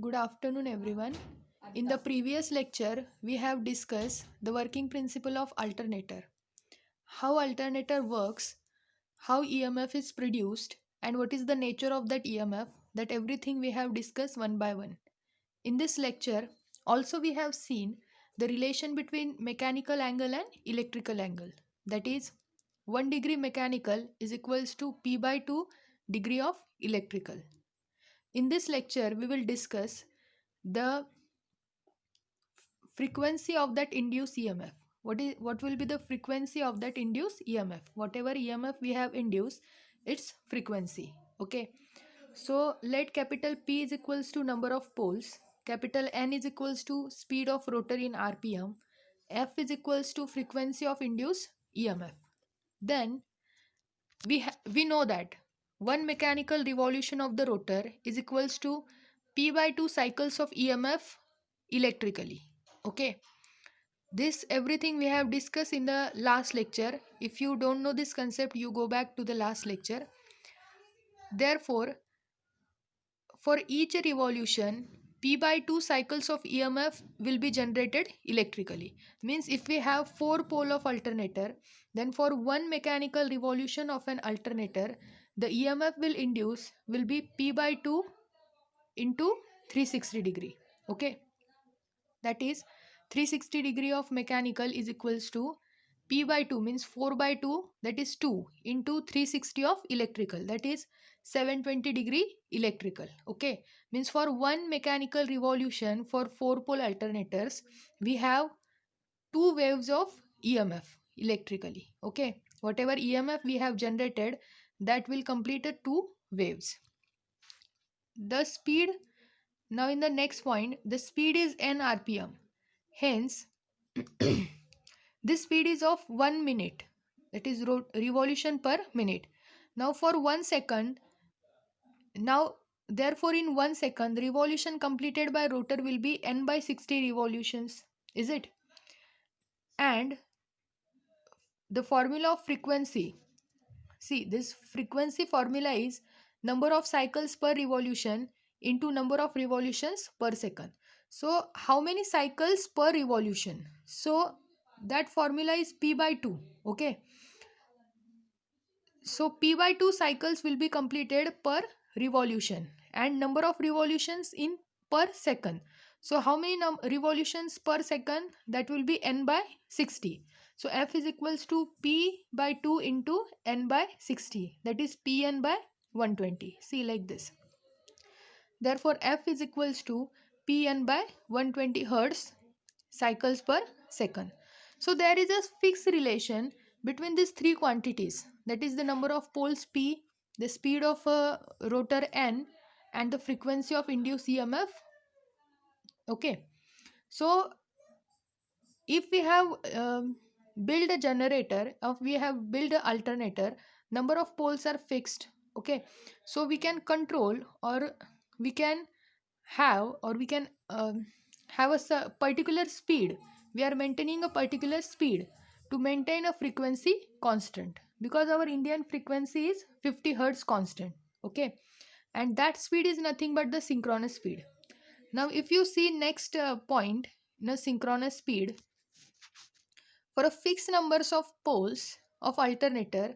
Good afternoon, everyone. In the previous lecture, we have discussed the working principle of alternator, how alternator works, how EMF is produced, and what is the nature of that EMF. That everything we have discussed one by one. In this lecture, also we have seen the relation between mechanical angle and electrical angle. That is, 1 degree mechanical is equals to P by 2 degree of electrical. In this lecture, we will discuss the frequency of that induced EMF. What will be the frequency of that induced EMF? Whatever EMF we have induced, its frequency. Okay. So let capital P is equals to number of poles, capital N is equals to speed of rotor in RPM, F is equals to frequency of induced EMF. Then we know that one mechanical revolution of the rotor is equals to P by 2 cycles of EMF electrically. Okay. This everything we have discussed in the last lecture. If you don't know this concept, you go back to the last lecture. Therefore, for each revolution, P by 2 cycles of EMF will be generated electrically. Means if we have 4 pole of alternator, then for one mechanical revolution of an alternator, the EMF will induce will be P by 2 into 360 degree. Okay. That is 360 degree of mechanical is equals to P by 2 means 4 by 2, that is 2 into 360 of electrical, that is 720 degree electrical. Okay, means for one mechanical revolution for 4 pole alternators we have 2 waves of EMF electrically. Okay, whatever EMF we have generated, that will complete 2 waves. The speed, now in the next point, the speed is n rpm. Hence, this speed is of 1 minute, that is revolution per minute. Now for 1 second, now therefore in 1 second, the revolution completed by rotor will be n by 60 revolutions. Is it? And the formula of frequency. See, this frequency formula is number of cycles per revolution into number of revolutions per second. So how many cycles per revolution? So that formula is P by 2. Okay. So P by 2 cycles will be completed per revolution and number of revolutions in per second. So how many revolutions per second? That will be n by 60. So F is equals to P by 2 into n by 60, that is Pn by 120. See, like this. Therefore F is equals to Pn by 120 Hertz cycles per second. So there is a fixed relation between these three quantities, that is the number of poles P, the speed of a rotor N, and the frequency of induced EMF. Okay. So if we have build a generator, or we have build a alternator, number of poles are fixed. Okay. So we can control, or we can have, or we can have a particular speed. We are maintaining a particular speed to maintain a frequency constant, because our Indian frequency is 50 hertz constant. Okay, and that speed is nothing but the synchronous speed. Now if you see next point, in a synchronous speed, for a fixed numbers of poles of alternator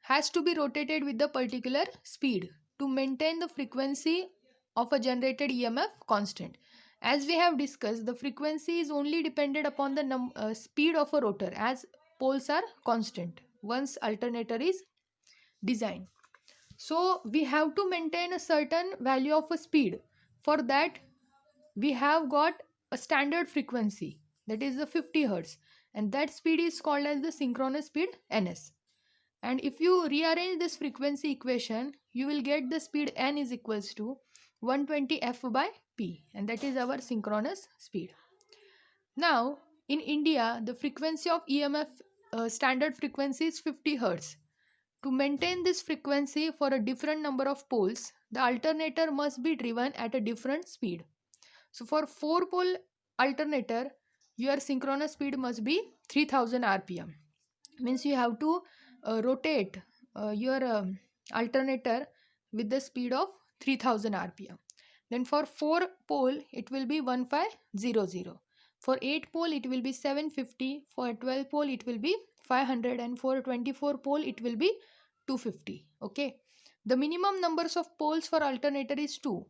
has to be rotated with the particular speed to maintain the frequency of a generated EMF constant. As we have discussed, the frequency is only dependent upon the speed of a rotor, as poles are constant once alternator is designed. So we have to maintain a certain value of a speed. For that, we have got a standard frequency, that is the 50 hertz, and that speed is called as the synchronous speed ns. And if you rearrange this frequency equation, you will get the speed n is equals to 120 f by p, and that is our synchronous speed. Now in India, the frequency of EMF standard frequency is 50 hertz. To maintain this frequency for a different number of poles, the alternator must be driven at a different speed. So for 4 pole alternator, your synchronous speed must be 3000 rpm. Means you have to rotate your alternator with the speed of 3000 rpm. Then for 4 pole it will be 1500. For 8 pole it will be 750. For 12 pole it will be 500, and for 24 pole it will be 250. Okay. The minimum numbers of poles for alternator is 2,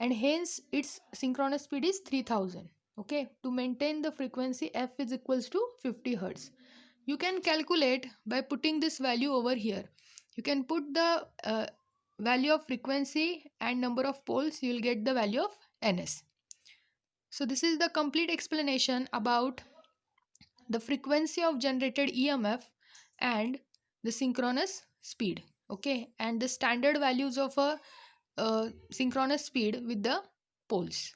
and hence its synchronous speed is 3000. Okay. To maintain the frequency f is equals to 50 hertz. You can calculate by putting this value over here. You can put the value of frequency and number of poles, you will get the value of ns. So this is the complete explanation about the frequency of generated emf and the synchronous speed. Okay, and the standard values of a synchronous speed with the poles.